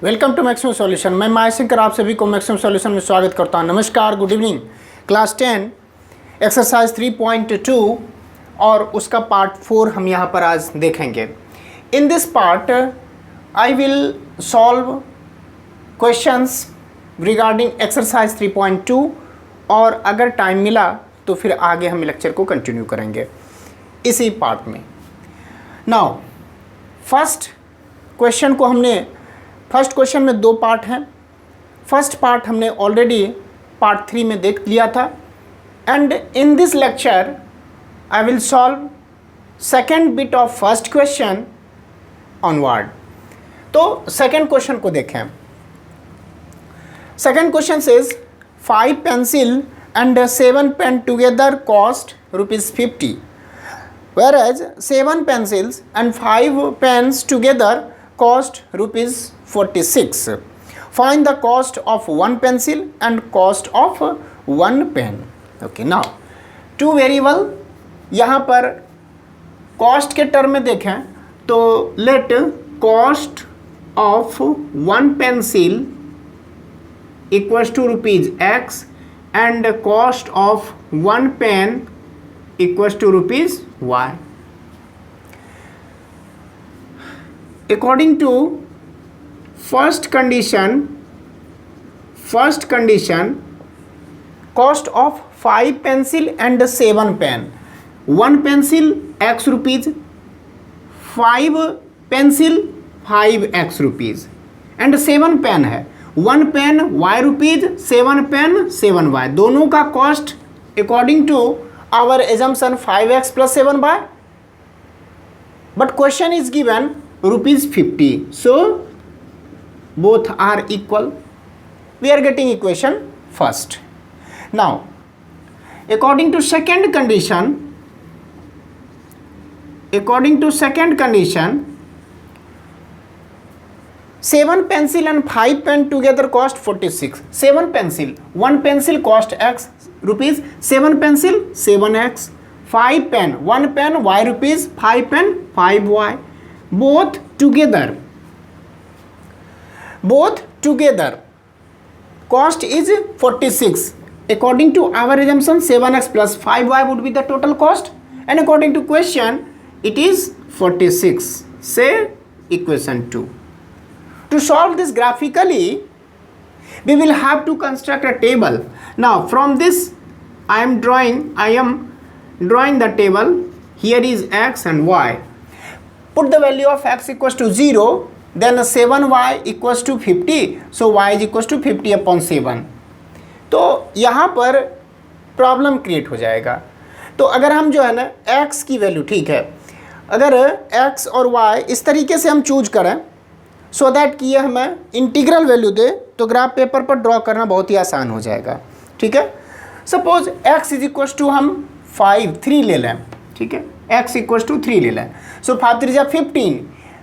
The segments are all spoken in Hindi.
Welcome to maximum solution. मैं मायशंकर आप सभी को मैक्सिमम सॉल्यूशन में स्वागत करता हूं। नमस्कार, गुड इवनिंग। क्लास 10 एक्सरसाइज 3.2 और उसका पार्ट 4 हम यहां पर आज देखेंगे। In this part I will solve questions regarding exercise 3.2 और अगर टाइम मिला तो फिर आगे हम लेक्चर को कंटिन्यू करेंगे इसी पार्ट में। नाउ फर्स्ट क्वेश्चन में दो पार्ट हैं। फर्स्ट पार्ट हमने ऑलरेडी पार्ट 3 में देख लिया था and in this lecture I will solve second bit of first question onward. तो सेकेंड क्वेश्चन को देखें। Second question says 5 pencil and 7 pen together cost ₹50, whereas 7 pencils and 5 pens together cost ₹46. Find the cost of 1 pencil and cost of 1 pen. Okay, now two variable यहाँ पर cost के टर्म में देखें तो let cost of 1 pencil equals to ₹X and cost of 1 pen equals to ₹Y. According to first condition, cost of 5 pencil and 7 pen. 1 pencil X rupees, 5 pencil 5X rupees and 7 pen है। 1 pen Y rupees, 7 pen 7Y। दोनों का cost according to our assumption 5X plus 7Y, but question is given ₹50, so both are equal. We are getting equation first. Now according to second condition, 7 pencil and 5 pen together cost 46. 7 pencil, 1 pencil cost X rupees, 7 pencil 7X, 5 pen, 1 pen Y rupees, 5 pen 5Y. Both together cost is 46. According to our assumption 7X plus 5Y would be the total cost, and according to question it is 46. Say equation 2. To solve this graphically we will have to construct a table. Now from this I am drawing the table. Here is X and Y. Put the value of X equals to 0, then 7Y equals to 50, so Y is equals to 50 upon 7. तो यहाँ पर प्रॉब्लम क्रिएट हो जाएगा। तो अगर हम जो है ना X की वैल्यू, ठीक है, अगर X और Y इस तरीके से हम चूज करें सो दैट कि ये हमें इंटीग्रल वैल्यू दे तो ग्राफ पेपर पर ड्रॉ करना बहुत ही आसान हो जाएगा। ठीक है, suppose X is equals to हम 3 ले लें। ठीक है, X इक्वल्स टू 3 ले लें, सो 5 3 15,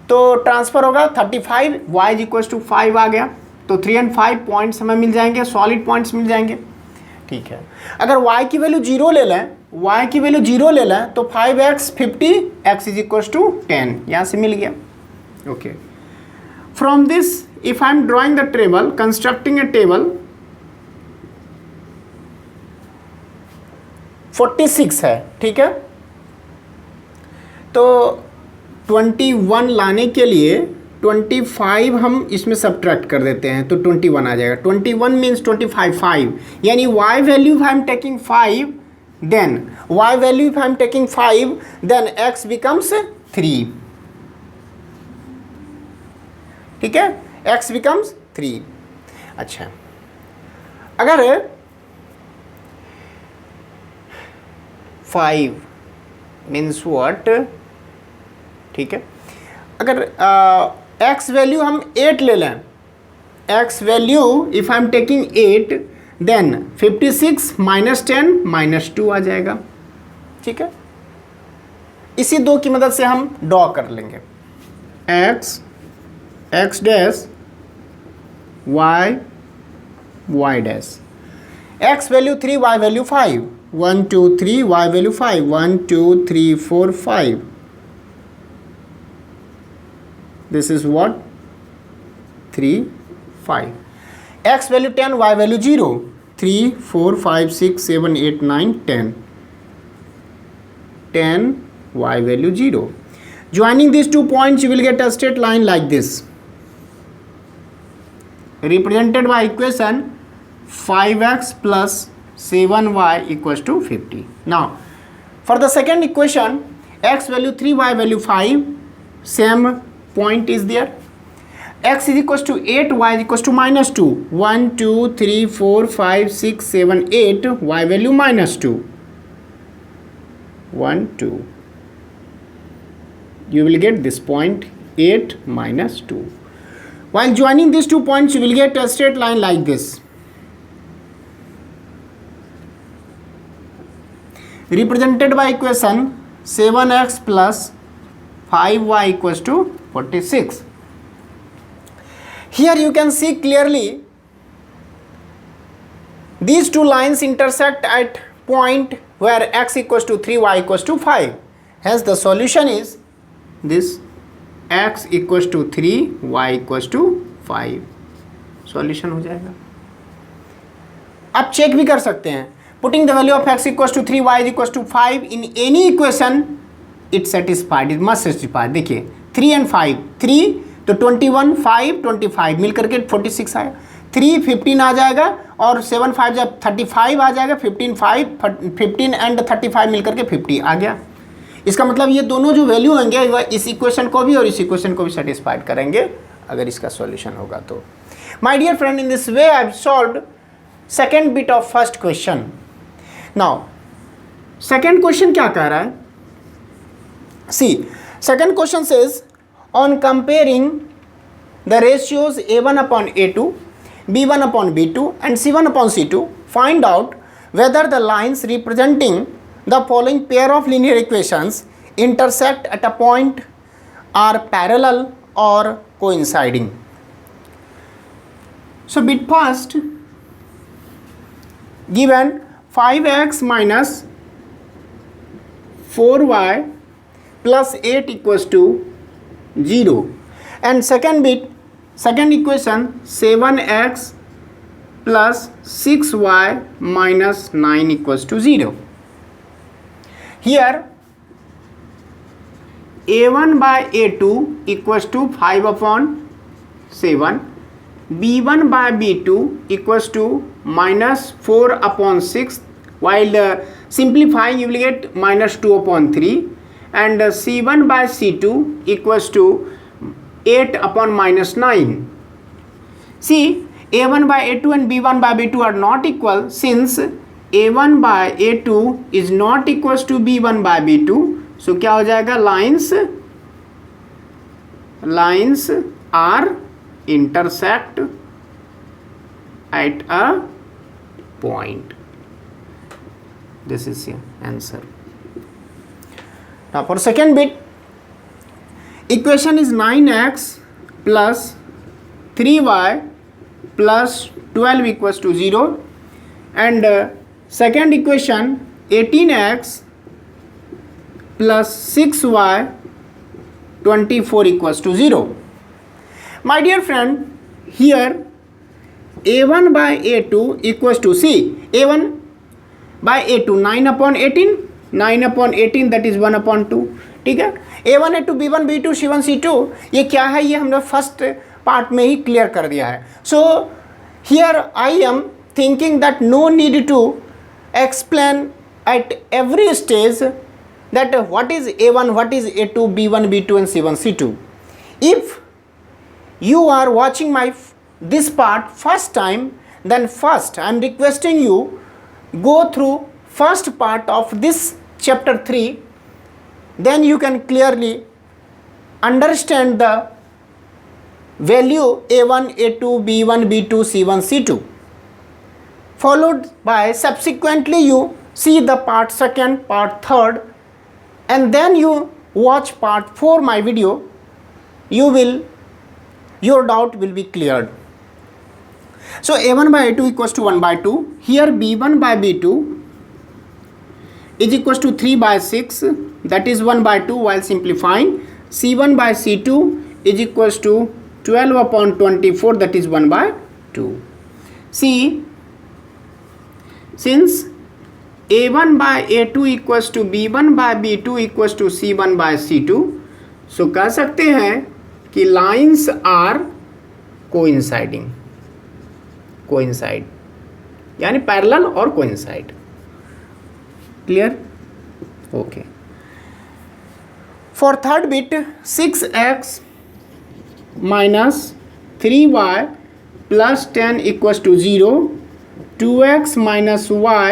तो ट्रांसफर होगा 35, Y इज इक्वल्स टू 5 आ गया, तो 3 and 5 पॉइंट्स हमें मिल जाएंगे, सॉलिड पॉइंट्स मिल जाएंगे। ठीक है, अगर Y की वैल्यू 0 ले लें, तो 5X 50, X is equals to 10, यहाँ से मिल गया। Okay, from this if I am drawing the table, constructing A table, 46 है। ठीक है, तो 21 लाने के लिए 25 हम इसमें सब्ट्रैक्ट कर देते हैं तो 21 आ जाएगा। 21 मीन्स 25 5, यानी Y value I am taking 5, then Y value I am taking 5, then X becomes 3। ठीक है, X बिकम्स 3। अच्छा, अगर 5 मीन्स व्हाट, ठीक है, अगर X वैल्यू हम 8 ले लें, X value if I am taking 8, then 56 minus 10 minus 2 आ जाएगा। ठीक है, इसी दो की मदद से हम ड्रॉ कर लेंगे। X dash Y dash. X value 3, Y value 5, 1 2 3, Y value 5, 1 2 3 4 5। This is what 3 5. X value 10, y value 0. 3 4 5 6 7 8 9 10. 10, y value 0. Joining these 2 points, you will get a straight line like this, represented by equation 5x plus 7y equals to 50. Now for the second equation, x value 3, y value 5, same point is there. X is equals to 8, y is equals to minus 2. 1 2 3 4 5 6 7 8, y value minus 2. 1 2. You will get this point 8 minus 2. While joining these 2 points, you will get a straight line like this, represented by equation 7x plus 5y equals to 46. Here you can see clearly these 2 lines intersect at point where x equals to 3, y equals to 5. Hence the solution is this, x equals to 3, y equals to 5. Solution हो जाएगा. आप चेक भी कर सकते हैं. Putting the value of x equals to 3, y is equals to 5 in any equation, it satisfied, it must satisfy. देखिए 3 and 5, 3 तो 21, 5 25 मिल करके 46 आया. 3 15 आ जाएगा और 7 5 जब 35 आ जाएगा. 15 एंड 35 मिल करके 50 आ गया. इसका मतलब ये दोनों जो वैल्यू होंगे वह इस इक्वेशन को भी और इस इक्वेशन को भी सेटिस्फाइड करेंगे अगर इसका सॉल्यूशन होगा तो. My dear friend, in this way I have solved second bit of first question. Now second question क्या कह रहा है? See, second question says on comparing the ratios a1 upon a2, b1 upon b2 and c1 upon c2, find out whether the lines representing the following pair of linear equations intersect at a point, are parallel or coinciding. So bit first, given 5x minus 4y plus 8 equals to 0, and second bit, second equation 7x plus 6y minus 9 equals to 0. Here a1 by a2 equals to 5 upon 7, b1 by b2 equals to minus 4 upon 6, while simplifying you will get minus 2 upon 3, and c1 by c2 equals to 8 upon minus 9. See, a1 by a2 and b1 by b2 are not equal, since a1 by a2 is not equals to b1 by b2. So क्या हो जाएगा? lines are intersect at a point. This is your answer. Now for second bit, equation is 9x plus 3y plus 12 equals to 0, and second equation 18x plus 6y 24 equals to 0. My dear friend, here a1 by a2 equals to, see, a1 by a2 9 upon 18, 9 upon 18 that is 1 upon 2. ठीक है, a1 a2 b1 b2 c1 c2 ये क्या है, ये हमने फर्स्ट पार्ट में ही क्लियर कर दिया है. So here I am thinking that no need to explain at every stage that what is a1, what is a2, b1 b2 and c1 c2. If you are watching my this part first time, then first I am requesting you go through first part of this chapter 3, then you can clearly understand the value a1 a2 b1 b2 c1 c2. Followed by subsequently you see the part second, part third, and then you watch part 4 my video. Your doubt will be cleared. So a1 by a2 equals to 1 by 2. Here b1 by b2 is equals to 3 by 6, that is 1 by 2 while simplifying. c1 by c2 is equals to 12/24, that is 1/2. See, since A1 by A2 equals to B1 by B2 equals to C1 by C2, so कह सकते हैं कि लाइन्स आर कोइंसाइडिंग, कोइंसाइड यानी पैरेलल और coincide. Clear? Okay. For third bit 6x minus 3y plus 10 equals to 0, 2x minus y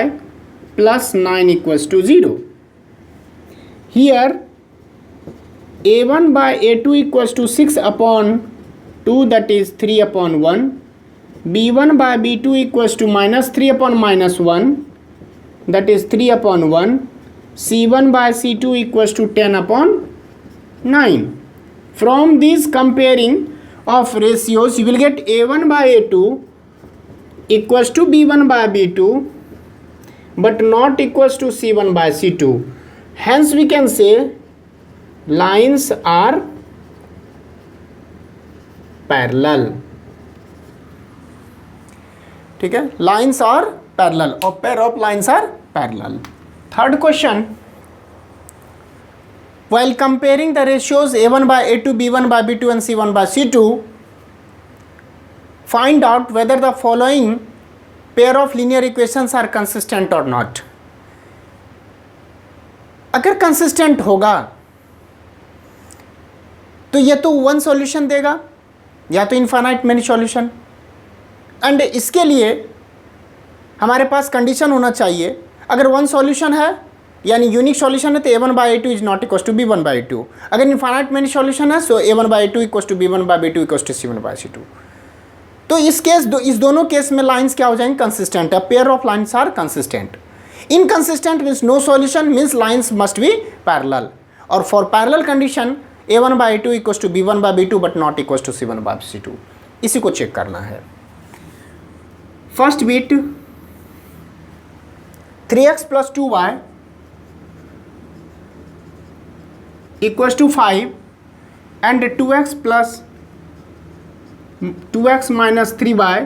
plus 9 equals to 0. Here a1 by a2 equals to 6 upon 2, that is 3 upon 1. b1 by b2 equals to minus 3 upon minus 1, that is 3 upon 1. c1 by c2 equals to 10 upon 9. From these comparing of ratios, you will get a1 by a2 equals to b1 by b2, but not equals to c1 by c2. Hence we can say lines are parallel. ठीक है, lines are parallel or pair of lines are parallel. Third question, while comparing the ratios a1 by a2, b1 by b2 and c1 by c2, find out whether the following pair of linear equations are consistent or not. अगर consistent होगा तो ये तो वन सॉल्यूशन देगा या तो इनफाइनाइट मेनी सॉल्यूशन. एंड इसके लिए हमारे पास कंडीशन होना चाहिए, अगर वन सॉल्यूशन है यानी यूनिक सॉल्यूशन है तो a1 by a2 is not equal to b1 by a2. अगर इनफाइनाइट मेनी सॉल्यूशन है so a1 by a2 equal to b1 by b2 equal to c1 by c2. तो इस दोनों केस में लाइंस क्या हो जाएंगे? कंसिस्टेंट है. Pair of lines are consistent. Inconsistent means no solution, means lines must be parallel. और for parallel condition a1 by a2 equal to b1 by b2 but not equal to c1 by c2. इसी को चेक करना है. First bit 3x plus 2y equals to 5 and 2x minus 3y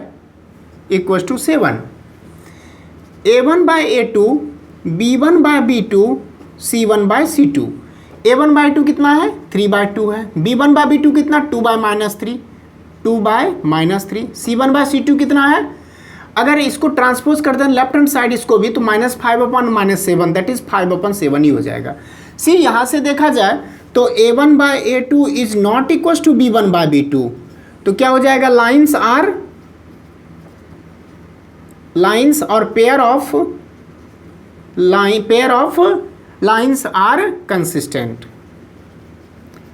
equals to 7. a1 by a2, b1 by b2, c1 by c2. a1 by 2 कितना है? 3 by 2 है. b1 by b2 कितना? 2 by minus 3, 2 by minus 3. c1 by c2 कितना है? अगर इसको ट्रांसपोज कर दें लेफ्ट हैंड साइड इसको भी तो -5 अपन -7, दैट इज 5/7 ही हो जाएगा. सी यहाँ से देखा जाए तो a1 by a2 is not equal to b1 by b2. तो क्या हो जाएगा? लाइंस और pair of lines are consistent.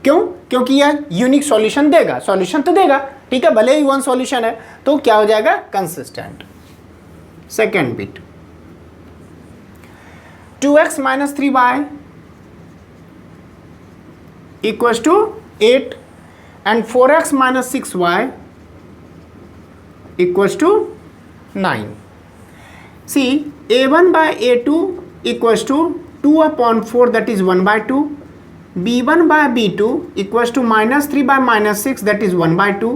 क्यों? क्योंकि यह यूनिक सॉल्यूशन देगा. सॉल्यूशन तो देगा, ठीक है, भले ही वन सॉल्यूशन है. तो क्या हो जाएगा? Consistent. Second bit 2x minus 3y equals to 8 and 4x minus 6y equals to 9. See, a1 by a2 equals to 2 upon 4, that is 1 by 2. b1 by b2 equals to minus 3 by minus 6, that is 1 by 2.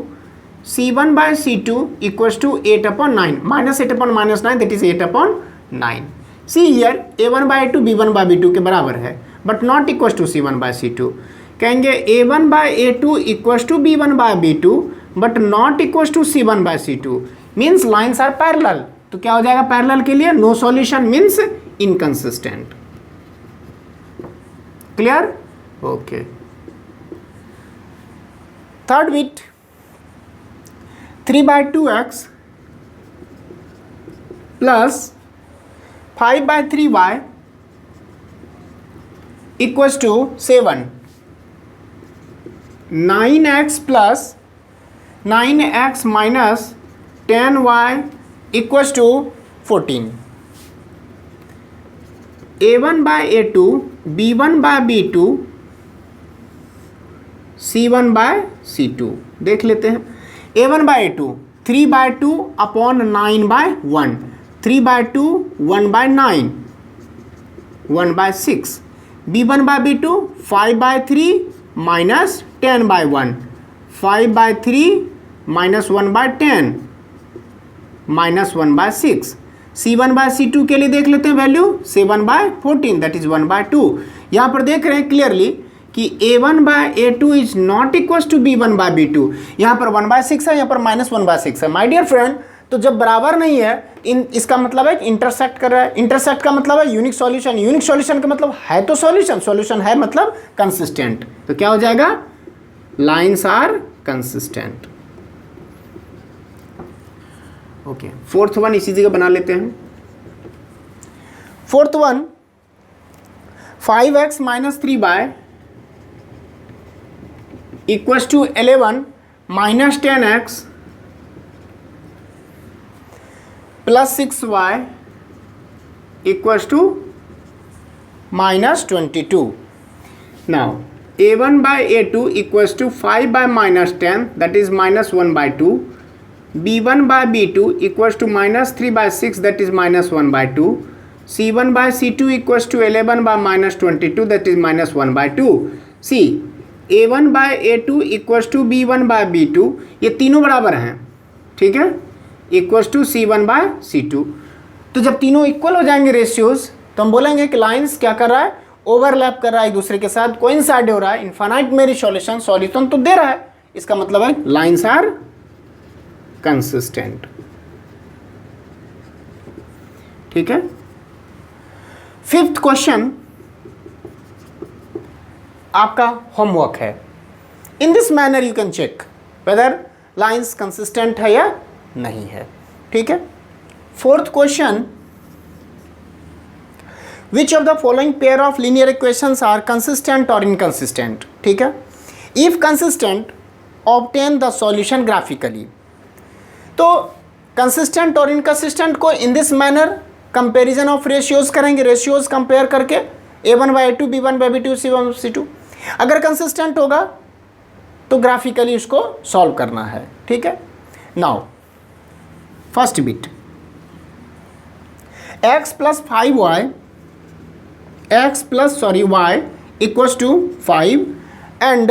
c1 by c2 equals to 8 upon 9. Minus 8 upon minus 9, that is 8 upon 9. See here, a1 by a2 b1 by b2 के बराबर है but not equals to c1 by c2. कहेंगे a1 by a2 equals to b1 by b2 but not equals to c1 by c2. Means lines are parallel. तो क्या हो जाएगा पैरेलल के लिए? No solution means inconsistent. Clear? Okay. Third bit 3/2x plus 5/3y equals to 7. 9x plus 9x minus 10y equals to 14. a1 by a2, b1 by b2, c1 by c2. देख लेते हैं. a1 by a2 3/2 upon 9/1. 3/2 1/9, 1/6. b1 by b2 5/3 minus 10/1, 5/3 -1/10 -1/6। C1/C2 के लिए देख लेते हैं वैल्यू 7/14 दैट इज 1/2। यहाँ पर देख रहे हैं क्लियरली कि A1/A2 is not equal to B1/B2। यहाँ पर 1/6 है, यहाँ पर -1/6 है। माय डियर फ्रेंड, तो जब बराबर नहीं है इसका मतलब है इंटरसेक्ट कर रहा है। इंटरसेक्ट का मतलब है यूनिक सॉल्यूशन। यूनिक सॉल्यूशन का मतलब है तो सॉल्यूशन, सॉल्यूशन है मतलब कंसिस्टेंट। तो क्या हो जाएगा? Lines are consistent. Okay, fourth one इसी जगह बना लेते हैं। Fourth one 5x - 3y equals to 11 - 10x plus 6y equals to -22. Now A1/A2 equals to 5/-10 that is -1/2. B1/B2 equals to -3/6 that is -1/2. C1/C2 equals to 11/-22 that is -1/2. See, A1/A2 equals to B1/B2, ये तीनों बराबर हैं, ठीक है, इक्वल्स टू C1/C2। तो जब तीनों इक्वल हो जाएंगे रेशियोज, तो हम बोलेंगे कि लाइंस क्या कर रहा है? ओवरलैप कर रहा है एक दूसरे के साथ, कोइंसाइड हो रहा है। इनफाइनाइट मेरी सॉल्यूशन तो दे रहा है, इसका मतलब है लाइंस आर कंसिस्टेंट। ठीक है। फिफ्थ क्वेश्चन आपका होमवर्क है। In this manner you can check whether lines consistent है या नहीं है। ठीक है। Fourth question, which of the following pair of linear equations are consistent और इनकंसिस्टेंट। ठीक है। If consistent obtain the solution graphically. तो कंसिस्टेंट और इनकंसिस्टेंट को in this manner comparison of ratios करेंगे, रेशियोज कंपेयर करके A1/A2 B1/B2 C1/C2। अगर कंसिस्टेंट होगा तो ग्राफिकली उसको सॉल्व करना है। ठीक है। Now first bit, x plus 5y y equals to 5 and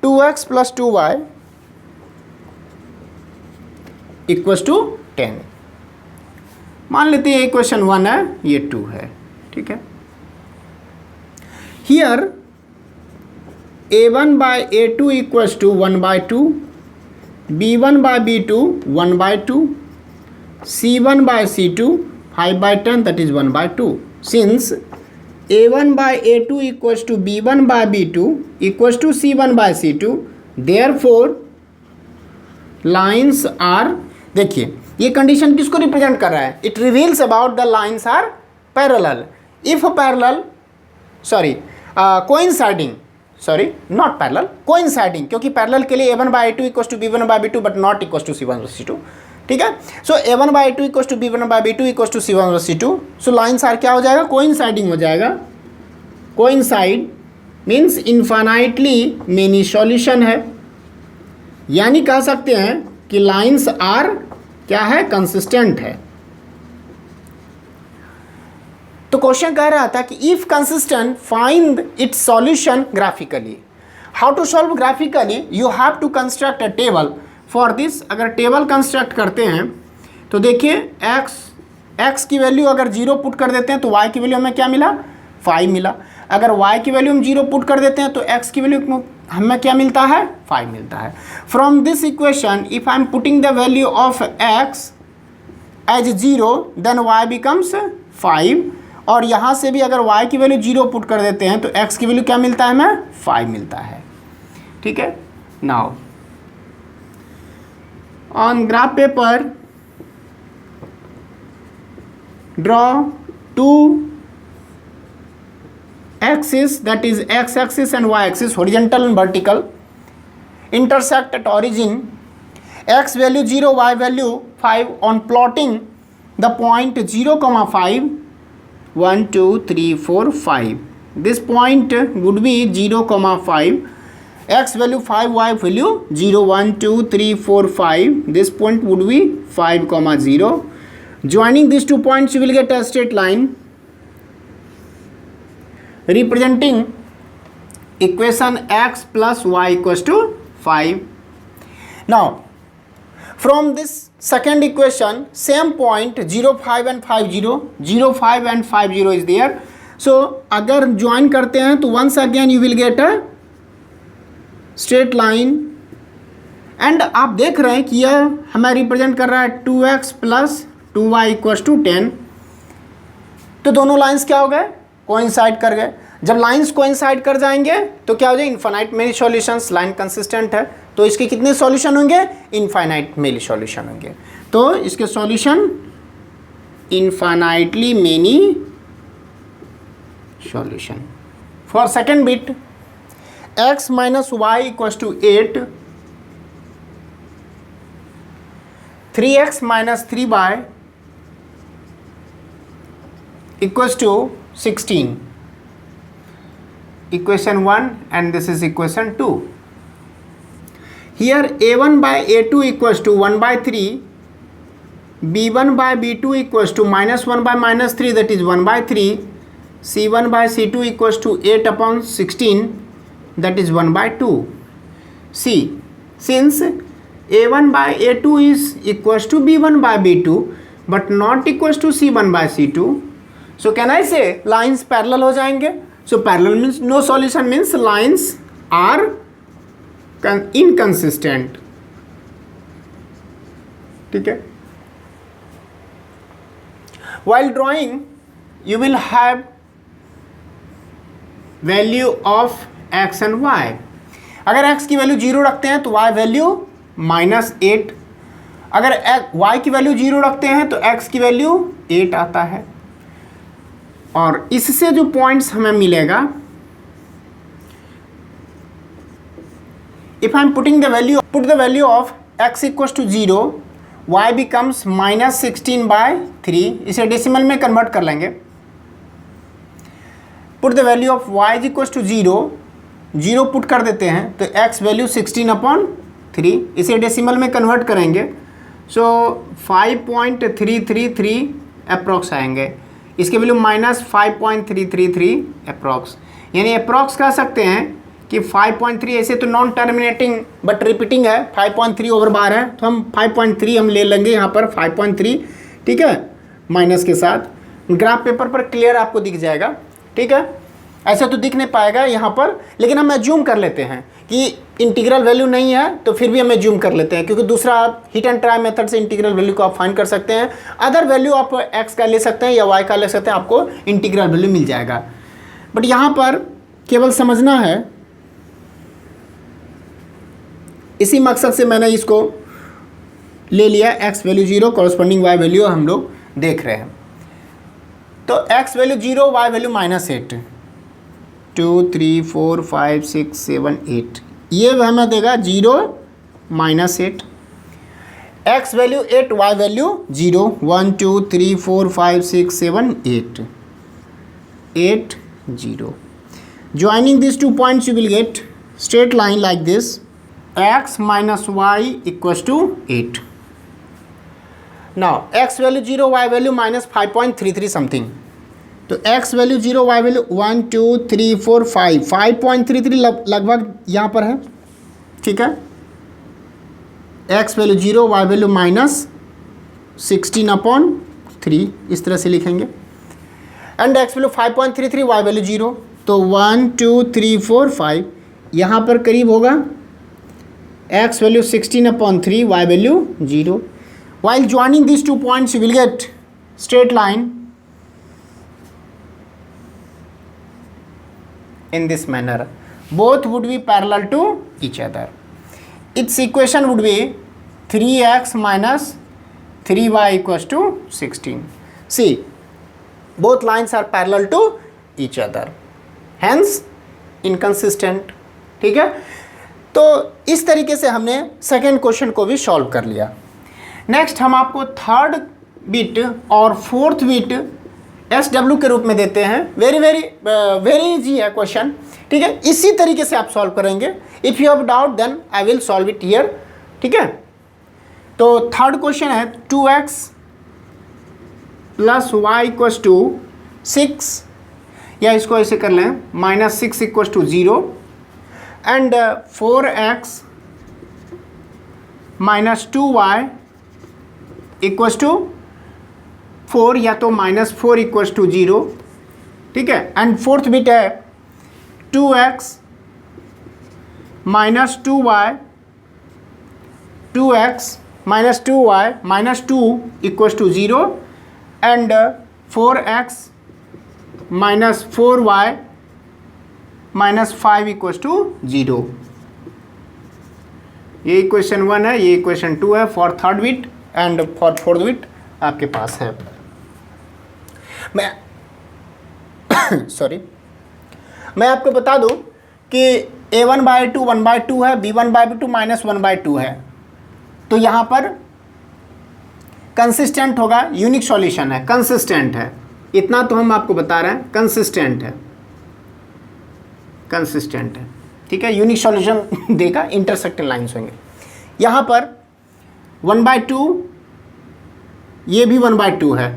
2x plus 2y equals to 10। मान लेते हैं इक्वेशन 1 है, ये 2 है। ठीक है। Here A1/A2 equals to 1/2, B1/B2 1/2, C1/C2 5/10 that is 1/2. Since A1/A2 equals to B1/B2 equals to C1/C2, therefore lines are, देखिए ये कंडीशन किसको रिप्रेजेंट कर रहा है? It reveals about the lines are parallel. If parallel coinciding, not parallel, coinciding, क्योंकि पैरेलल के लिए A1/A2 equals to B1/B2 but not equals to C1/C2। ठीक है। So A1/A2 equals to B1/B2 equals to C1/C2। So lines are क्या हो जाएगा? कोइंसाइडिंग हो जाएगा। Coincide means infinitely many solution है, यानी कह सकते हैं कि लाइन्स आर क्या है? कंसिस्टेंट है। तो क्वेश्चन कह रहा था कि if consistent find its solution graphically. How to solve graphically? You have to construct a table for this. अगर टेबल कंस्ट्रक्ट करते हैं तो देखिए x की वैल्यू अगर 0 पुट कर देते हैं तो y की वैल्यू हमें क्या मिला? 5 मिला। अगर y की वैल्यू हम 0 पुट कर देते हैं तो x की वैल्यू हमें क्या मिलता है? 5 मिलता है। From this equation if I am putting the value of x as 0 then y becomes 5, और यहाँ से भी अगर y की वैल्यू 0 पुट कर देते हैं तो x की वैल्यू क्या मिलता है? हमें 5 मिलता है। ठीक है। Now on graph paper draw 2 axis, that is x axis and y axis, horizontal and vertical, intersect at origin, x value 0, y value 5. On plotting the point 0, 5, 1 2 3 4 5, this point would be 0, 5, x value 5, y value 0, 1 2 3 4 5, this point would be 5, 0. Joining these 2 points you will get a straight line representing equation x plus y equals to 5. Now from this second equation, same point 0 5 and 50, 0 5 and 50 is there. So अगर ज्वाइन करते हैं तो once again you will get a straight line, and आप देख रहे हैं कि यह हमें रिप्रेजेंट कर रहा है 2x plus 2y equals to 10. तो दोनों लाइंस क्या हो गए, कोइंसाइड कर गए. जब लाइंस कोइंसाइड कर जाएंगे तो क्या हो जाए, infinite many solutions. Line consistent है तो इसके कितने सॉल्यूशन होंगे, इनफाइनाइट मेनी सॉल्यूशन होंगे. तो इसके solution infinitely many solution. For second bit x minus y equals to 8, 3x minus 3y equals to 16. Equation 1 and this is equation 2. Here a1 by a2 equals to 1 by 3, b1 by b2 equals to minus 1 by minus 3, that is 1 by 3, c1 by c2 equals to 8 upon 16, that is 1 by 2. See, since a1 by a2 is equals to b1 by b2 but not equals to c1 by c2, so can I say lines parallel हो जाएंगे. So parallel means no solution, means lines are inconsistent. ठीक है. While drawing you will have value of x and y. अगर x की वैल्यू 0 रखते हैं तो y वैल्यू -8. अगर y की वैल्यू 0 रखते हैं तो x की वैल्यू 8 आता है. और इससे जो पॉइंट्स हमें मिलेगा, if I am putting the value, put the value of x equals to 0, y becomes -16/3. इसे डेसिमल में कन्वर्ट कर लेंगे. Put the value of y is equals to 0 put कर देते हैं तो x वैल्यू 16/3. इसे डेसिमल में कन्वर्ट करेंगे सो 5.333 अप्रॉक्स आएंगे. इसके वैल्यू -5.333 अप्रॉक्स, यानी अप्रॉक्स कह सकते हैं कि 5.3. ऐसे तो नॉन टर्मिनेटिंग बट रिपीटिंग है, 5.3 ओवर बार है तो हम 5.3 हम ले लेंगे यहाँ पर 5.3. ठीक है, माइनस के साथ. ग्राफ पेपर पर क्लियर आपको दिख जाएगा. ठीक है, ऐसे तो दिख नहीं पाएगा यहाँ पर, लेकिन हम एज्यूम कर लेते हैं कि इंटीग्रल वैल्यू नहीं है तो फिर भी हम एज्यूम कर लेते हैं, क्योंकि दूसरा आप हिट एंड ट्राई मेथड से इंटीग्रल वैल्यू को आप फाइंड कर सकते हैं. अदर वैल्यू आप x का ले सकते हैं या y का ले सकते हैं, आपको इंटीग्रल वैल्यू मिल जाएगा. बट यहाँ पर केवल समझना है, इसी मकसद से मैंने इसको ले लिया. x value 0, corresponding y value हम लोग देख रहे हैं. तो x वैल्यू 0, y वैल्यू -8, 2 3 4 5 6 7 8, ये हमें देगा 0 -8. x value 8, y value 0, 1 2 3 4 5 6 7 8, 8 0. Joining these 2 points you will get straight line like this, x minus y equals to 8. Now x value 0, y value -5.33 something. तो x वैल्यू 0, y वैल्यू 1 2 3 4 5.33 लगभग यहाँ पर है. ठीक है, x वैल्यू 0, y वैल्यू -16/3 इस तरह से लिखेंगे. And x value 5.33, y value 0, तो 1 2 3 4 5 यहाँ पर करीब होगा. x value 16/3, y value 0. While joining these 2 points you will get straight line in this manner. Both would be parallel to each other. Its equation would be 3x minus 3y equals to 16. See, both lines are parallel to each other, hence inconsistent. ठीक है, तो इस तरीके से हमने सेकेंड क्वेश्चन को भी सॉल्व कर लिया. नेक्स्ट हम आपको थर्ड बिट और फोर्थ बिट SW के रूप में देते हैं. वेरी इजी है क्वेश्चन. ठीक है, इसी तरीके से आप सॉल्व करेंगे. If you have doubt then I will solve it here. ठीक है, तो थर्ड क्वेश्चन है 2x plus Y equals to 6, या इसको ऐसे कर लें -6 equals to 0, and 4x minus 2y equals to 4 या तो -4 इक्वस टू 0, ठीक है। एंड फोर्थ बिट है 2x minus 2y minus 2 equals to 0 and 4x minus 4y minus 5 equals to 0। ये इक्वेशन 1 है, ये इक्वेशन 2 है for third bit and for fourth bit आपके पास है। मैं सॉरी मैं आपको बता दूं कि a1/2 1/2 है, b1/2 -1/2 है, तो यहाँ पर कंसिस्टेंट होगा, यूनिक सॉल्यूशन है, कंसिस्टेंट है, इतना तो हम आपको बता रहे हैं, कंसिस्टेंट है, ठीक है। यूनिक सॉल्यूशन देगा, इंटरसेक्टिंग लाइन्स होंगे। यहाँ पर 1/2, ये भी 1/2 है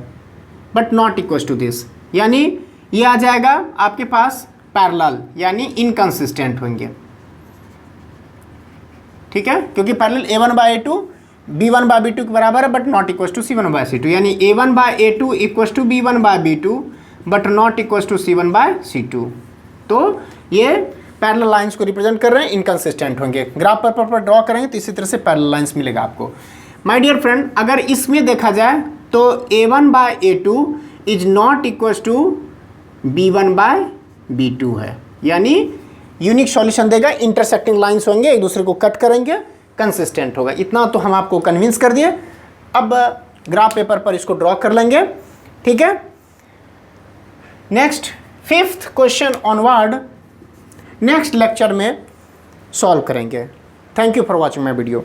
but not equal to this, यानी ये आ जाएगा आपके पास पैरेलल, यानी इनकंसिस्टेंट होंगे, ठीक है, क्योंकि पैरेलल a1/a2 b1/b2 के बराबर है but not equal to c1/c2, यानी a1/a2 equal to b1/b2 but not equal to c1/c2। तो ये पैरेलल लाइंस को रिप्रेजेंट कर रहे हैं, इनकंसिस्टेंट होंगे। ग्राफ पेपर पर ड्रॉ करेंगे तो इसी तरह से पैरेलल लाइंस मिलेगा आपको। माय डियर फ्रेंड, अगर इसमें देखा जाए तो a1/a2 is not equal to b1/b2 है, यानी यूनिक सॉल्यूशन देगा, इंटरसेक्टिंग लाइंस होंगे, एक दूसरे को कट करेंगे, कंसिस्टेंट होगा। इतना तो हम आपको कन्विंस कर दिए। अब ग्राफ पेपर पर इसको ड्रॉ कर लेंगे, ठीक है। Next 5th question onward next lecture में सॉल्व करेंगे। Thank you for watching my video.